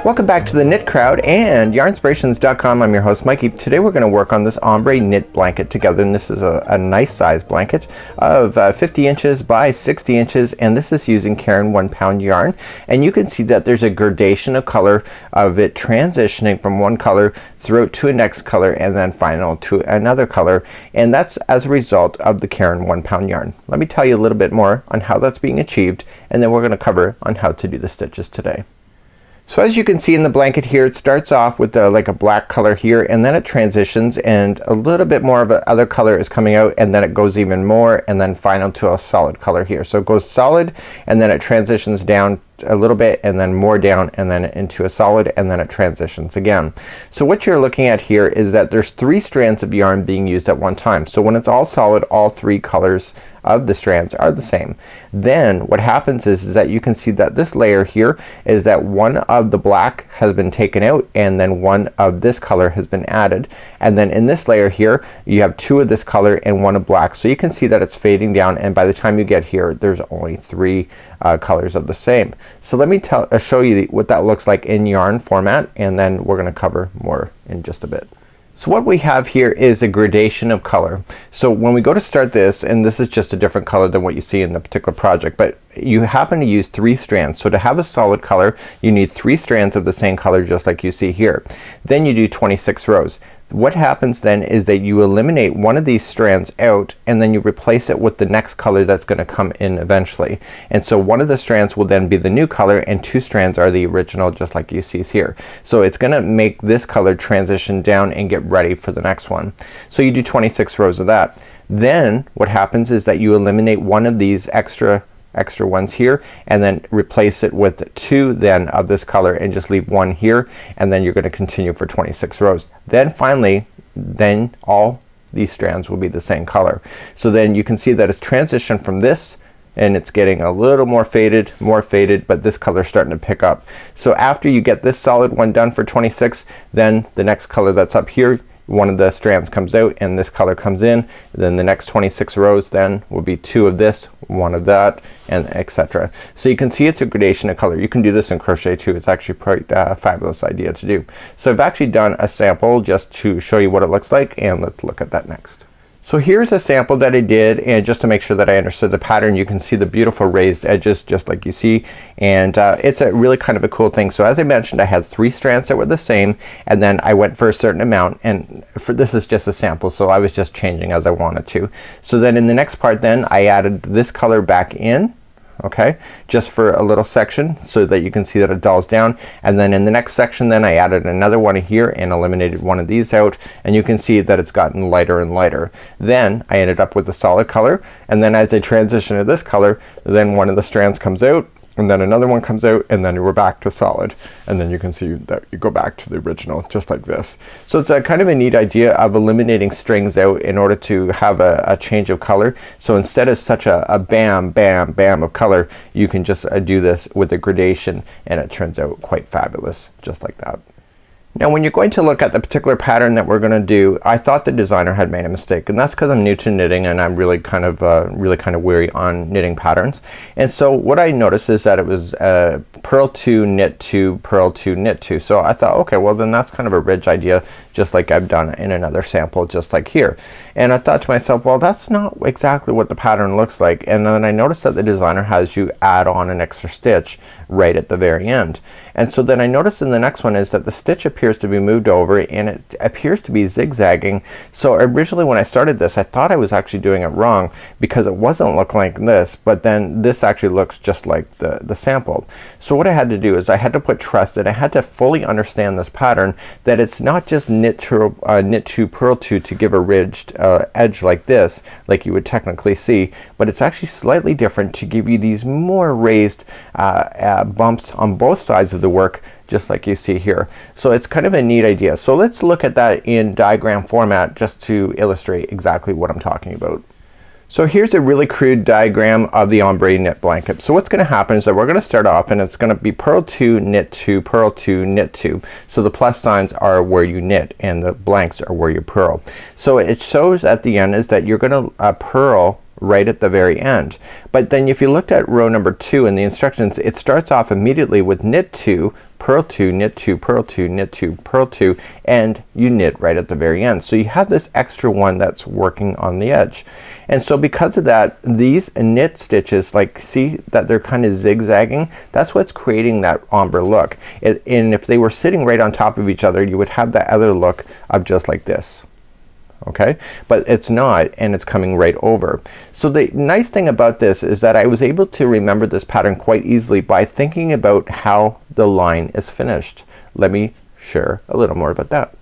Welcome back to the Knit Crowd and Yarnspirations.com. I'm your host Mikey. Today we're going to work on this ombre knit blanket together, and this is a nice size blanket of 50 inches by 60 inches, and this is using Caron 1-pound yarn. And you can see that there's a gradation of color of it transitioning from one color throughout to a next color and then final to another color, and that's as a result of the Caron 1-pound yarn. Let me tell you a little bit more on how that's being achieved, and then we're going to cover on how to do the stitches today. So as you can see in the blanket here, it starts off with like a black color here, and then it transitions and a little bit more of a other color is coming out, and then it goes even more, and then final to a solid color here. So it goes solid, and then it transitions down a little bit, and then more down, and then into a solid, and then it transitions again. So what you're looking at here is that there's 3 strands of yarn being used at one time. So when it's all solid, all 3 colors of the strands are the same. Then what happens is that you can see that this layer here is that one of the black has been taken out, and then one of this color has been added, and then in this layer here you have 2 of this color and 1 of black. So you can see that it's fading down, and by the time you get here there's only 3 colors of the same. So let me show you what that looks like in yarn format, and then we're gonna cover more in just a bit. So what we have here is a gradation of color. So when we go to start this, and this is just a different color than what you see in the particular project, but you happen to use 3 strands. So to have a solid color you need 3 strands of the same color, just like you see here. Then you do 26 rows. What happens then is that you eliminate one of these strands out, and then you replace it with the next color that's gonna come in eventually. And so one of the strands will then be the new color, and 2 strands are the original, just like you see here. So it's gonna make this color transition down and get ready for the next one. So you do 26 rows of that. Then what happens is that you eliminate one of these extra ones here, and then replace it with 2 then of this color, and just leave 1 here, and then you're going to continue for 26 rows. Then finally, then all these strands will be the same color. So then you can see that it's transitioned from this, and it's getting a little more faded, but this color is starting to pick up. So after you get this solid one done for 26, then the next color that's up here, one of the strands comes out and this color comes in. Then the next 26 rows then will be 2 of this, 1 of that, and etc. So you can see it's a gradation of color. You can do this in crochet too. It's actually quite a fabulous idea to do. So I've actually done a sample just to show you what it looks like, and let's look at that next. So here's a sample that I did, and just to make sure that I understood the pattern, you can see the beautiful raised edges just like you see, and it's a really kind of a cool thing. So as I mentioned, I had 3 strands that were the same, and then I went for a certain amount, and for this is just a sample, so I was just changing as I wanted to. So then in the next part then I added this color back in, okay, just for a little section so that you can see that it dulls down, and then in the next section then I added another one here and eliminated one of these out, and you can see that it's gotten lighter and lighter. Then I ended up with a solid color, and then as I transition to this color, then one of the strands comes out, and then another one comes out, and then we're back to solid, and then you can see that you go back to the original just like this. So it's a kind of a neat idea of eliminating strings out in order to have a change of color. So instead of such a bam bam bam of color, you can just do this with a gradation, and it turns out quite fabulous just like that. Now when you're going to look at the particular pattern that we're gonna do, I thought the designer had made a mistake, and that's because I'm new to knitting and I'm really kind of weary on knitting patterns. And so what I noticed is that it was purl 2, knit 2, purl 2, knit 2. So I thought, okay, well then that's kind of a ridge idea, just like I've done in another sample just like here. And I thought to myself, well that's not exactly what the pattern looks like. And then I noticed that the designer has you add on an extra stitch right at the very end. And so then I noticed in the next one is that the stitch appears to be moved over, and it appears to be zigzagging. So originally when I started this I thought I was actually doing it wrong, because it wasn't looking like this, but then this actually looks just like the sample. So what I had to do is I had to put trust, and I had to fully understand this pattern, that it's not just knit 2 purl 2 to give a ridged edge like this, like you would technically see, but it's actually slightly different to give you these more raised bumps on both sides of the work, just like you see here. So it's kind of a neat idea. So let's look at that in diagram format just to illustrate exactly what I'm talking about. So here's a really crude diagram of the ombre knit blanket. So what's gonna happen is that we're gonna start off, and it's gonna be purl 2, knit 2, purl 2, knit 2. So the plus signs are where you knit and the blanks are where you purl. So it shows at the end is that you're gonna purl right at the very end. But then if you looked at row number 2 in the instructions, it starts off immediately with knit 2, purl 2, knit 2, purl 2, knit 2, purl 2, and you knit right at the very end. So you have this extra one that's working on the edge. And so because of that, these knit stitches, like, see that they're kind of zigzagging? That's what's creating that ombre look. And if they were sitting right on top of each other, you would have that other look of just like this. Okay, but it's not, and it's coming right over. So the nice thing about this is that I was able to remember this pattern quite easily by thinking about how the line is finished. Let me share a little more about that.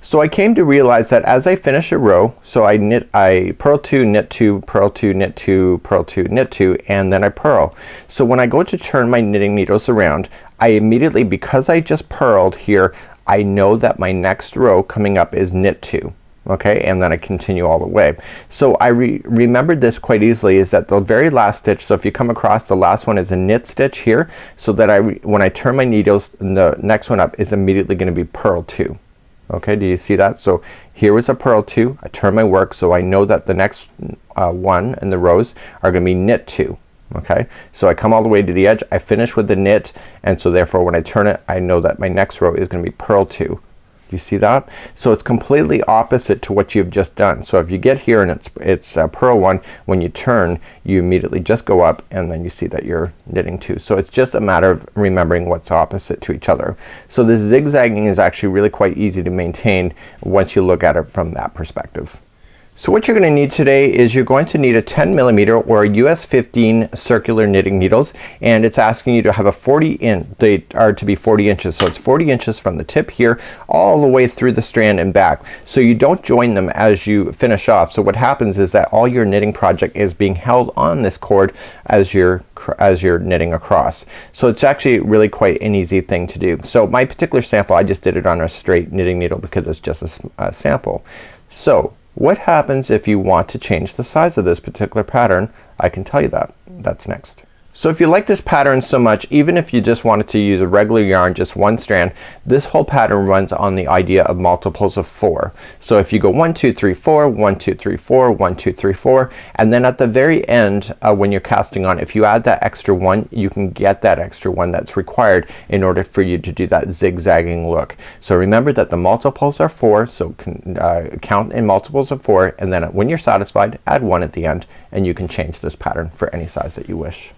So I came to realize that as I finish a row, so I purl 2, knit 2, purl 2, knit 2, purl 2, knit 2, and then I purl. So when I go to turn my knitting needles around, I immediately, because I just purled here, I know that my next row coming up is knit 2. Okay, and then I continue all the way. So I remembered this quite easily, is that the very last stitch, so if you come across, the last one is a knit stitch here, so that when I turn my needles, the next one up is immediately going to be purl 2. Okay, do you see that? So here was a purl 2, I turn my work, so I know that the next one in the rows are going to be knit 2. Okay, so I come all the way to the edge, I finish with the knit, and so therefore when I turn it, I know that my next row is going to be purl 2. Do you see that? So it's completely opposite to what you've just done. So if you get here and it's purl 1, when you turn, you immediately just go up, and then you see that you're knitting 2. So it's just a matter of remembering what's opposite to each other. So this zigzagging is actually really quite easy to maintain once you look at it from that perspective. So what you're going to need today is you're going to need a 10mm or a US 15 circular knitting needles, and it's asking you to have a 40 inch, they are to be 40 inches. So it's 40 inches from the tip here all the way through the strand and back. So you don't join them as you finish off. So what happens is that all your knitting project is being held on this cord as you're knitting across. So it's actually really quite an easy thing to do. So my particular sample, I just did it on a straight knitting needle because it's just a sample. So what happens if you want to change the size of this particular pattern? I can tell you that. That's next. So if you like this pattern so much, even if you just wanted to use a regular yarn, just one strand, this whole pattern runs on the idea of multiples of 4. So if you go 1 2 3 4, 1 2 3 4, 1 2 3 4, and then at the very end when you're casting on, if you add that extra 1, you can get that extra 1 that's required in order for you to do that zigzagging look. So remember that the multiples are 4, so count in multiples of 4, and then when you're satisfied, add 1 at the end, and you can change this pattern for any size that you wish.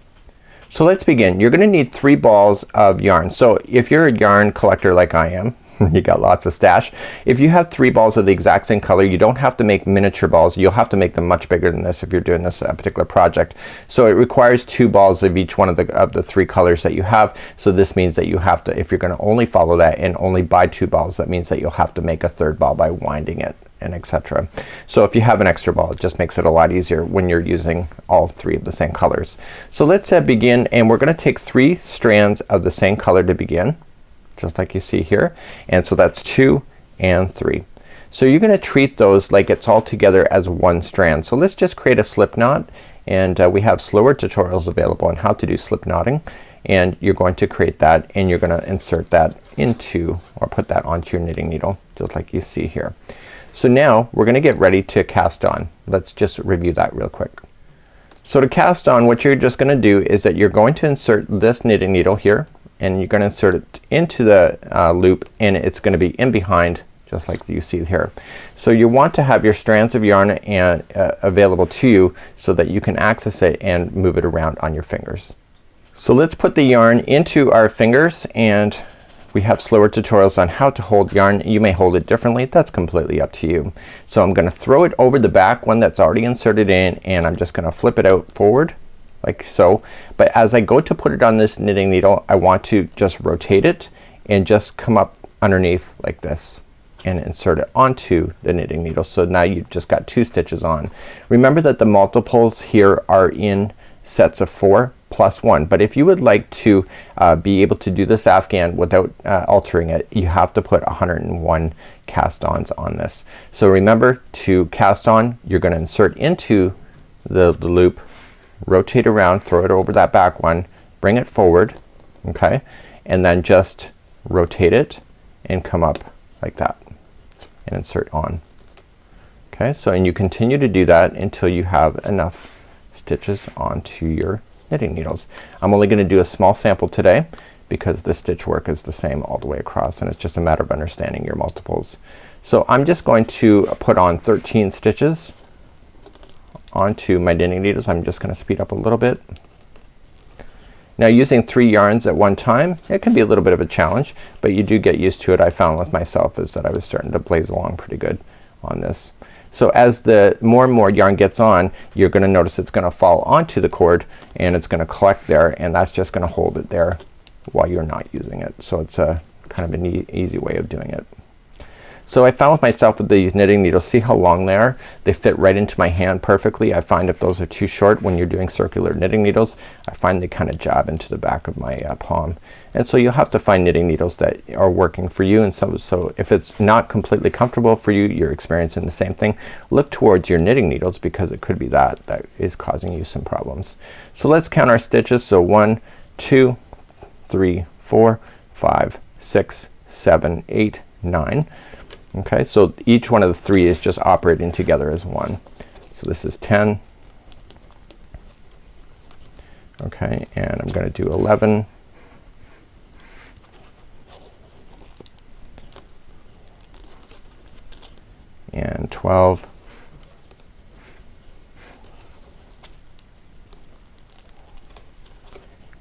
So let's begin. You're gonna need 3 balls of yarn. So if you're a yarn collector like I am, you got lots of stash. If you have 3 balls of the exact same color, you don't have to make miniature balls. You'll have to make them much bigger than this if you're doing this particular project. So it requires 2 balls of each one of the 3 colors that you have. So this means that you have to, if you're gonna only follow that and only buy 2 balls, that means that you'll have to make a 3rd ball by winding it, and etc. So if you have an extra ball, it just makes it a lot easier when you're using all 3 of the same colors. So let's begin, and we're gonna take 3 strands of the same color to begin, just like you see here, and so that's 2 and 3. So you're gonna treat those like it's all together as one strand. So let's just create a slip knot, and we have slower tutorials available on how to do slip knotting, and you're going to create that, and you're gonna insert that into, or put that onto your knitting needle, just like you see here. So now we're gonna get ready to cast on. Let's just review that real quick. So to cast on, what you're just gonna do is that you're going to insert this knitting needle here, and you're gonna insert it into the loop, and it's gonna be in behind, just like you see here. So you want to have your strands of yarn available to you so that you can access it and move it around on your fingers. So let's put the yarn into our fingers, and we have slower tutorials on how to hold yarn. You may hold it differently. That's completely up to you. So I'm gonna throw it over the back one that's already inserted in, and I'm just gonna flip it out forward like so. But as I go to put it on this knitting needle, I want to just rotate it and just come up underneath like this and insert it onto the knitting needle. So now you've just got 2 stitches on. Remember that the multiples here are in sets of 4 plus 1, but if you would like to be able to do this Afghan without altering it, you have to put 101 cast-ons on this. So remember, to cast on, you're gonna insert into the loop, rotate around, throw it over that back one, bring it forward, okay, and then just rotate it and come up like that and insert on. Okay, so and you continue to do that until you have enough stitches onto your knitting needles. I'm only gonna do a small sample today because the stitch work is the same all the way across, and it's just a matter of understanding your multiples. So I'm just going to put on 13 stitches onto my knitting needles. I'm just gonna speed up a little bit. Now using 3 yarns at one time, it can be a little bit of a challenge, but you do get used to it. I found with myself is that I was starting to blaze along pretty good on this. So as the more and more yarn gets on, you're gonna notice it's gonna fall onto the cord and it's gonna collect there, and that's just gonna hold it there while you're not using it. So it's a kind of an easy way of doing it. So I found with myself with these knitting needles, see how long they are? They fit right into my hand perfectly. I find if those are too short when you're doing circular knitting needles, I find they kind of jab into the back of my palm. And so you'll have to find knitting needles that are working for you. And so if it's not completely comfortable for you, you're experiencing the same thing, look towards your knitting needles because it could be that is causing you some problems. So let's count our stitches. So 1, 2, 3, 4, 5, 6, 7, 8, 9. Okay, so each one of the 3 is just operating together as one. So this is 10. Okay, and I'm gonna do 11. And 12.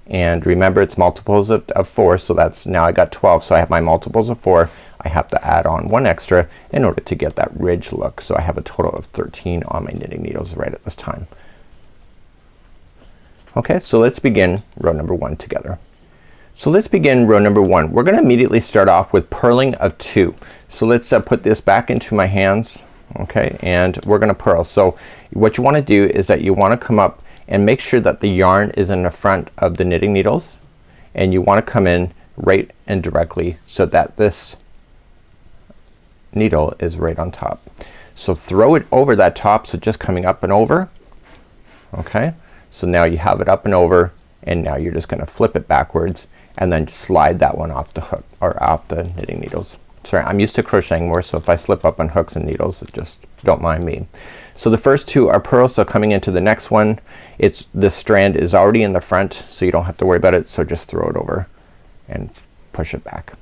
And remember it's multiples of 4, so that's now I got 12, so I have my multiples of 4. I have to add on 1 extra in order to get that ridge look. So I have a total of 13 on my knitting needles right at this time. Okay, so let's begin row number 1 together. So let's begin row number 1. We're gonna immediately start off with purling of 2. So let's put this back into my hands. Okay, and we're gonna purl. So what you wanna do is that you wanna come up and make sure that the yarn is in the front of the knitting needles, and you wanna come in right and directly so that this needle is right on top. So throw it over that top, so just coming up and over. Okay, so now you have it up and over, and now you're just gonna flip it backwards and then slide that one off the hook or off the knitting needles. Sorry, I'm used to crocheting more, so if I slip up on hooks and needles, just don't mind me. So the first 2 are purls, so coming into the next one, this strand is already in the front, so you don't have to worry about it, so just throw it over and push it back.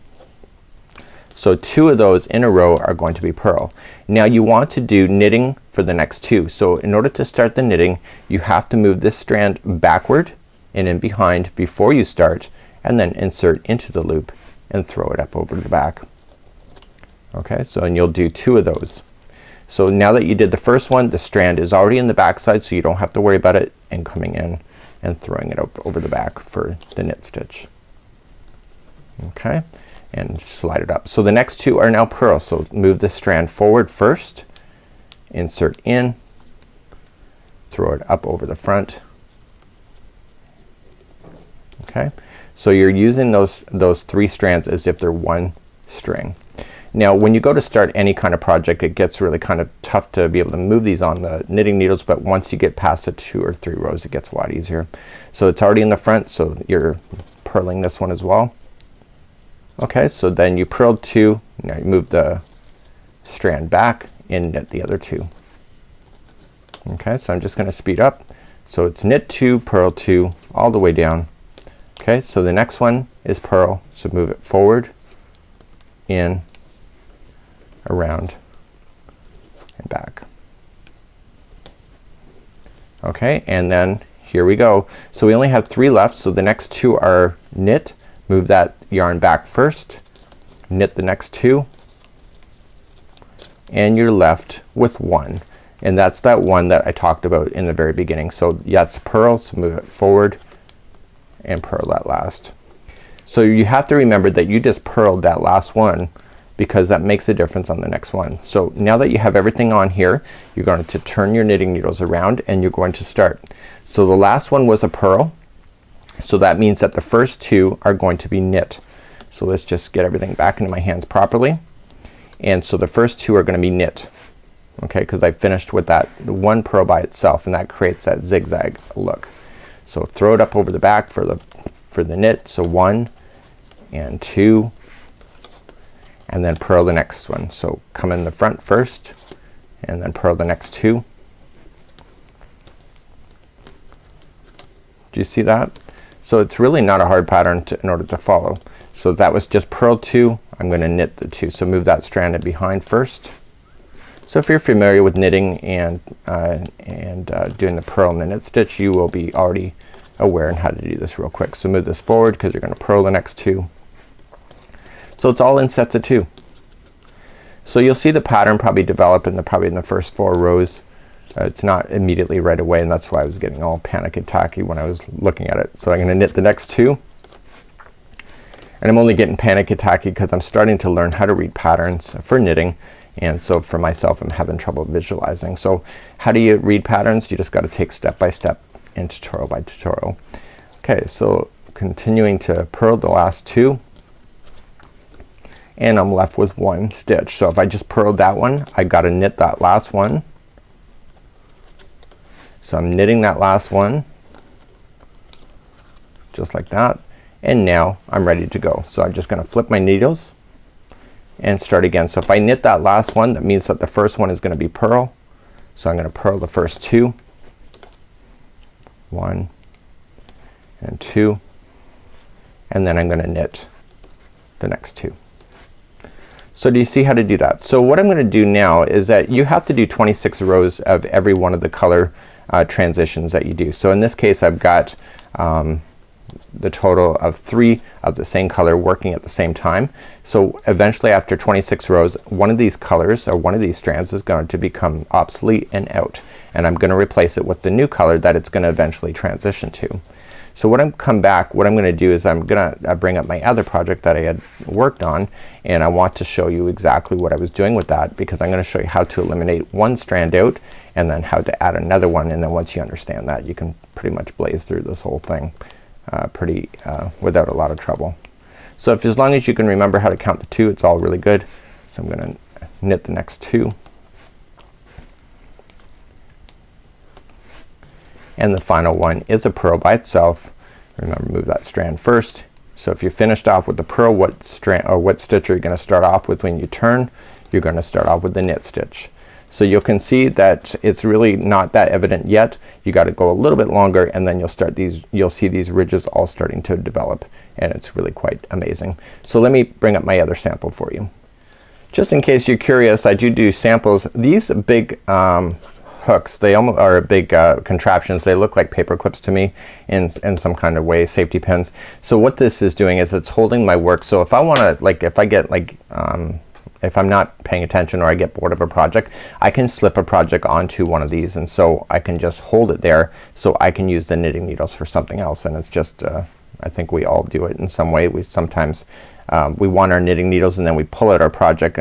So 2 of those in a row are going to be purl. Now you want to do knitting for the next 2. So in order to start the knitting, you have to move this strand backward and in behind before you start, and then insert into the loop and throw it up over the back. Okay, so and you'll do 2 of those. So now that you did the first one, the strand is already in the back side, so you don't have to worry about it, and coming in and throwing it up over the back for the knit stitch. Okay, and slide it up. So the next 2 are now purl. So move the strand forward first, insert in, throw it up over the front. Okay, so you're using those 3 strands as if they're one string. Now when you go to start any kind of project, it gets really kind of tough to be able to move these on the knitting needles, but once you get past the 2 or 3 rows, it gets a lot easier. So it's already in the front, so you're purling this one as well. Okay, so then you purled 2, now you move the strand back and knit the other 2. Okay, so I'm just gonna speed up. So it's knit 2, purl 2, all the way down. Okay, so the next one is purl, so move it forward, in, around, and back. Okay, and then here we go. So we only have 3 left, so the next 2 are knit, move that yarn back first, knit the next 2, and you're left with 1, and that's that one that I talked about in the very beginning. So yeah, it's purl, so move it forward and purl that last. So you have to remember that you just purled that last one because that makes a difference on the next one. So now that you have everything on here, you're going to turn your knitting needles around and you're going to start. So the last one was a purl, so that means that the first 2 are going to be knit. So let's just get everything back into my hands properly, and so the first 2 are gonna be knit. Okay, because I finished with that 1 purl by itself, and that creates that zigzag look. So throw it up over the back for the knit. So 1 and 2, and then purl the next one. So come in the front first and then purl the next 2. Do you see that? So it's really not a hard pattern in order to follow. So that was just purl 2. I'm going to knit the 2. So move that strand in behind first. So if you're familiar with knitting and doing the purl and the knit stitch, you will be already aware on how to do this real quick. So move this forward because you're going to purl the next 2. So it's all in sets of 2. So you'll see the pattern probably develop in the first 4 rows. It's not immediately right away, and that's why I was getting all panic attacky when I was looking at it. So I'm going to knit the next 2. And I'm only getting panic attacky because I'm starting to learn how to read patterns for knitting. And so for myself, I'm having trouble visualizing. So how do you read patterns? You just got to take step by step and tutorial by tutorial. Okay, so continuing to purl the last 2. And I'm left with 1 stitch. So if I just purled that one, I got to knit that last one. So I'm knitting that last one just like that, and now I'm ready to go. So I'm just going to flip my needles and start again. So if I knit that last one, that means that the first one is going to be purl. So I'm going to purl the first 2, 1 and 2, and then I'm going to knit the next 2. So do you see how to do that? So what I'm going to do now is that you have to do 26 rows of every one of the color transitions that you do. So in this case I've got the total of 3 of the same color working at the same time. So eventually after 26 rows, one of these colors or one of these strands is going to become obsolete and out, and I'm going to replace it with the new color that it's going to eventually transition to. So when I come back, what I'm going to do is I'm gonna bring up my other project that I had worked on, and I want to show you exactly what I was doing with that, because I'm going to show you how to eliminate one strand out and then how to add another one, and then once you understand that, you can pretty much blaze through this whole thing without a lot of trouble. So if as long as you can remember how to count the 2, it's all really good. So I'm going to knit the next 2. And the final one is a purl by itself. Remember, move that strand first. So if you finished off with the purl, what strand or what stitch are you going to start off with when you turn? You're going to start off with the knit stitch. So you can see that it's really not that evident yet. You got to go a little bit longer, and then you'll see these ridges all starting to develop, and it's really quite amazing. So let me bring up my other sample for you. Just in case you're curious, I do samples. These big hooks, they almost are big contraptions. They look like paper clips to me in some kind of way, safety pins. So what this is doing is it's holding my work. So if I want to, like, if I get like if I'm not paying attention or I get bored of a project, I can slip a project onto one of these, and so I can just hold it there so I can use the knitting needles for something else. And it's just I think we all do it in some way. We sometimes we want our knitting needles and then we pull out our project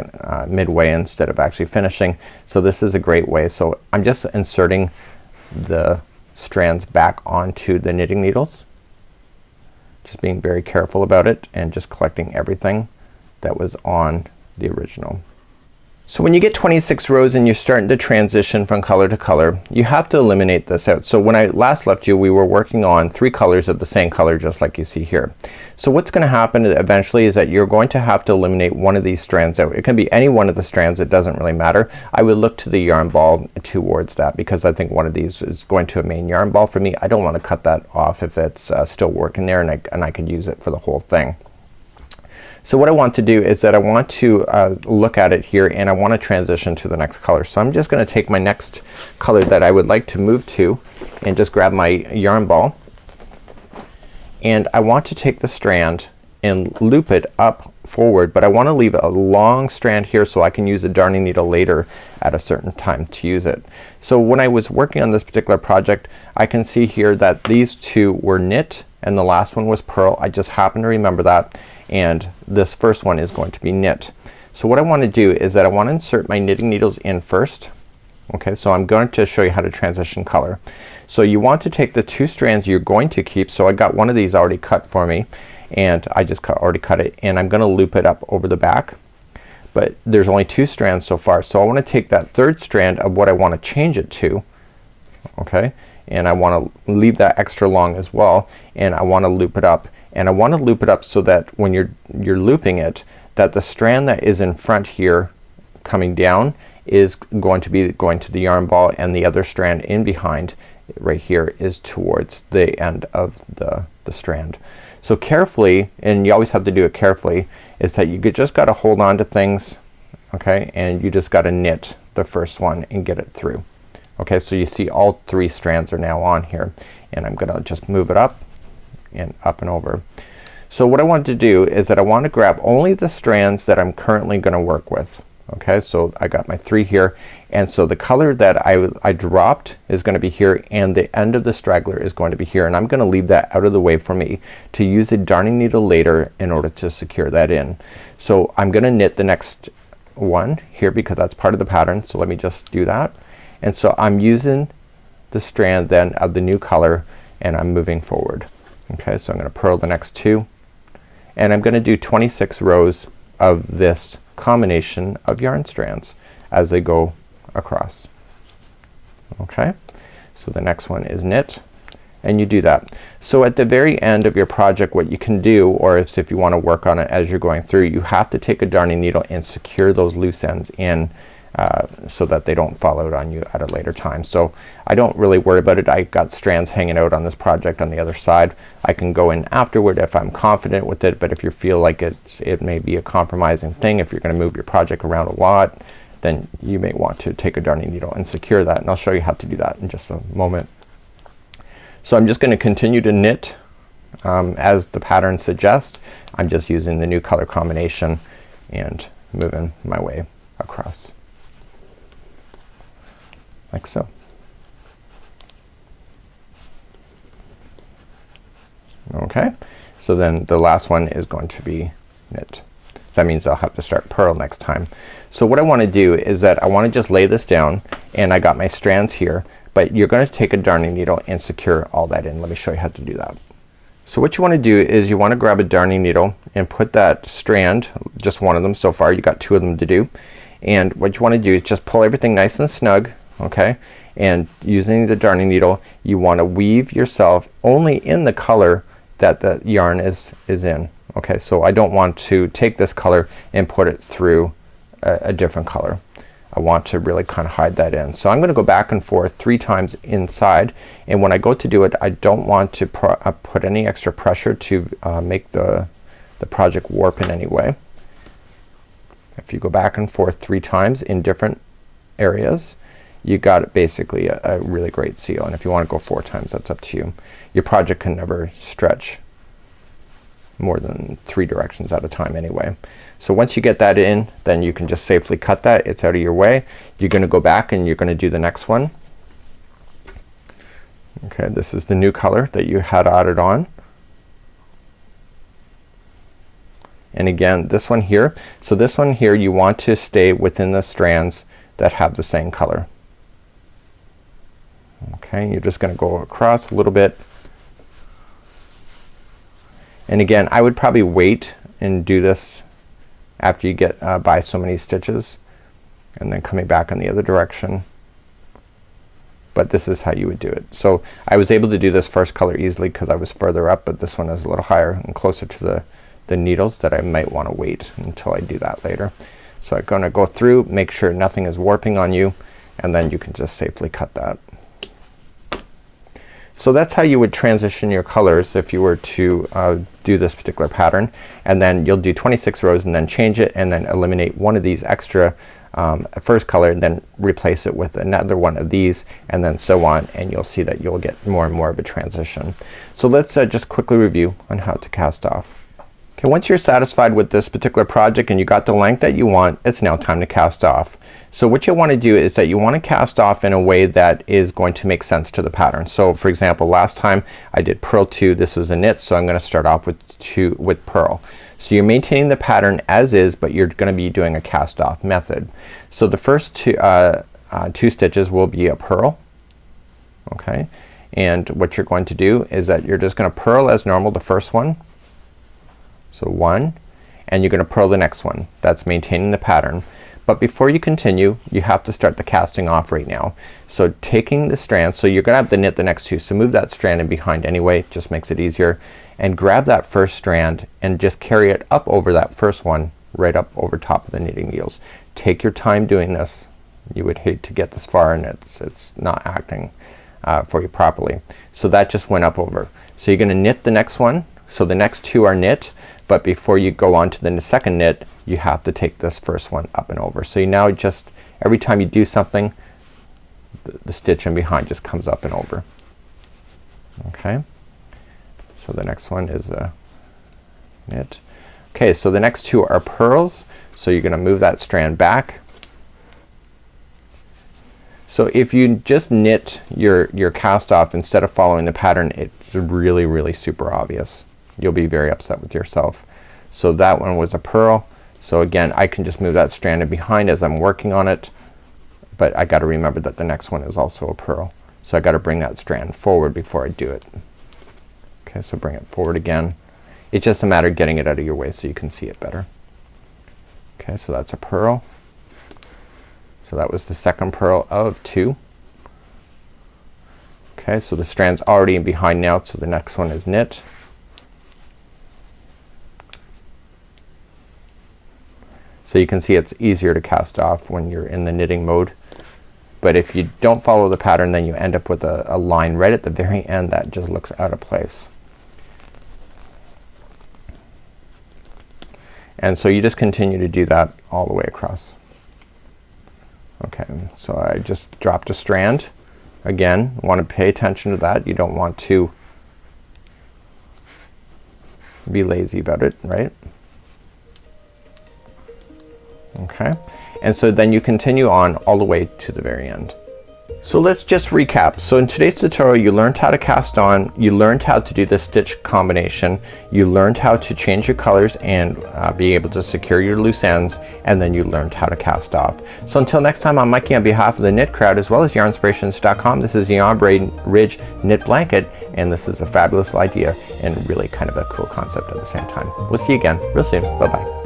midway instead of actually finishing. So this is a great way. So I'm just inserting the strands back onto the knitting needles, just being very careful about it and just collecting everything that was on the original. So when you get 26 rows and you're starting to transition from color to color, you have to eliminate this out. So when I last left you, we were working on 3 colors of the same color, just like you see here. So what's going to happen eventually is that you're going to have to eliminate one of these strands out. It can be any one of the strands, it doesn't really matter. I would look to the yarn ball towards that, because I think one of these is going to a main yarn ball for me. I don't want to cut that off if it's still working there, and I could use it for the whole thing. So what I want to do is that I want to look at it here, and I want to transition to the next color. So I'm just going to take my next color that I would like to move to and just grab my yarn ball, and I want to take the strand and loop it up forward, but I want to leave a long strand here so I can use a darning needle later at a certain time to use it. So when I was working on this particular project, I can see here that these 2 were knit and the last one was purl. I just happen to remember that, and this first one is going to be knit. So what I want to do is that I want to insert my knitting needles in first. Okay, so I'm going to show you how to transition color. So you want to take the 2 strands you're going to keep. So I got one of these already cut for me, and I just already cut it, and I'm going to loop it up over the back. But there's only 2 strands so far, so I want to take that 3rd strand of what I want to change it to, okay, and I want to leave that extra long as well, and I want to loop it up, and I want to loop it up so that when you're looping it, that the strand that is in front here coming down is going to be going to the yarn ball, and the other strand in behind right here is towards the end of the strand. So carefully, and you always have to do it carefully, is that you just gotta hold on to things, okay, and you just gotta knit the first one and get it through. Okay, so you see all 3 strands are now on here, and I'm gonna just move it up and over. So what I want to do is that I want to grab only the strands that I'm currently gonna work with. Okay, so I got my 3 here, and so the color that I dropped is gonna be here, and the end of the straggler is going to be here, and I'm gonna leave that out of the way for me to use a darning needle later in order to secure that in. So I'm gonna knit the next one here because that's part of the pattern. So let me just do that. And so I'm using the strand then of the new color, and I'm moving forward. Okay, so I'm gonna purl the next 2, and I'm gonna do 26 rows of this combination of yarn strands as they go across. Okay, so the next one is knit, and you do that. So at the very end of your project, what you can do, or if you want to work on it as you're going through, you have to take a darning needle and secure those loose ends in so that they don't fall out on you at a later time. So I don't really worry about it. I got strands hanging out on this project on the other side. I can go in afterward if I'm confident with it, but if you feel like it may be a compromising thing, if you're gonna move your project around a lot, then you may want to take a darning needle and secure that, and I'll show you how to do that in just a moment. So I'm just gonna continue to knit as the pattern suggests. I'm just using the new color combination and moving my way across like so. Okay, so then the last one is going to be knit. So that means I'll have to start purl next time. So what I want to do is that I want to just lay this down, and I got my strands here, but you're going to take a darning needle and secure all that in. Let me show you how to do that. So what you want to do is you want to grab a darning needle and put that strand, just one of them so far, you got 2 of them to do, and what you want to do is just pull everything nice and snug. Okay, and using the darning needle, you want to weave yourself only in the color that the yarn is in. Okay, so I don't want to take this color and put it through a different color. I want to really kind of hide that in. So I'm gonna go back and forth 3 times inside, and when I go to do it, I don't want to put any extra pressure to make the project warp in any way. If you go back and forth 3 times in different areas, you got basically a really great seal, and if you want to go 4 times, that's up to you. Your project can never stretch more than 3 directions at a time anyway. So once you get that in, then you can just safely cut that. It's out of your way. You're gonna go back and you're gonna do the next one. Okay, this is the new color that you had added on. And again, this one here, so this one here you want to stay within the strands that have the same color. Okay, you're just gonna go across a little bit, and again I would probably wait and do this after you get by so many stitches, and then coming back in the other direction, but this is how you would do it. So I was able to do this first color easily because I was further up, but this one is a little higher and closer to the needles that I might want to wait until I do that later. So I'm gonna go through, make sure nothing is warping on you, and then you can just safely cut that. So that's how you would transition your colors if you were to do this particular pattern, and then you'll do 26 rows and then change it and then eliminate one of these extra first color and then replace it with another one of these, and then so on, and you'll see that you'll get more and more of a transition. So let's just quickly review on how to cast off. Okay, once you're satisfied with this particular project and you got the length that you want, it's now time to cast off. So what you want to do is that you want to cast off in a way that is going to make sense to the pattern. So for example, last time I did purl 2, this was a knit, so I'm gonna start off with purl. So you're maintaining the pattern as is, but you're gonna be doing a cast off method. So the first 2 stitches will be a purl. Okay, and what you're going to do is that you're just gonna purl as normal the first one. So 1, and you're gonna purl the next one. That's maintaining the pattern. But before you continue, you have to start the casting off right now. So taking the strand, so you're gonna have to knit the next 2, so move that strand in behind anyway, just makes it easier, and grab that first strand and just carry it up over that first one right up over top of the knitting needles. Take your time doing this. You would hate to get this far and it's not acting for you properly. So that just went up over. So you're gonna knit the next one. So the next two are knit, but before you go on to the second knit, you have to take this first one up and over. So you now just, every time you do something, the stitch in behind just comes up and over. Okay, so the next one is a knit. Okay, so the next two are purls. So you're gonna move that strand back. So if you just knit your cast off instead of following the pattern, it's really super obvious. You'll be very upset with yourself. So that one was a purl. So again, I can just move that strand in behind as I'm working on it, but I gotta remember that the next one is also a purl. So I gotta bring that strand forward before I do it. Okay, so bring it forward again. It's just a matter of getting it out of your way so you can see it better. Okay, so that's a purl. So that was the second purl of 2. Okay, so the strand's already in behind now, so the next one is knit. So you can see it's easier to cast off when you're in the knitting mode. But if you don't follow the pattern, then you end up with a line right at the very end that just looks out of place. And so you just continue to do that all the way across. Okay, so I just dropped a strand. Again, want to pay attention to that. You don't want to be lazy about it, right? Okay, and so then you continue on all the way to the very end. So let's just recap. So in today's tutorial, you learned how to cast on, you learned how to do the stitch combination, you learned how to change your colors and be able to secure your loose ends, and then you learned how to cast off. So until next time, I'm Mikey on behalf of the Knit Crowd as well as Yarnspirations.com. This is the Ombre Ridge Knit Blanket, and this is a fabulous idea and really kind of a cool concept at the same time. We'll see you again real soon. Bye bye.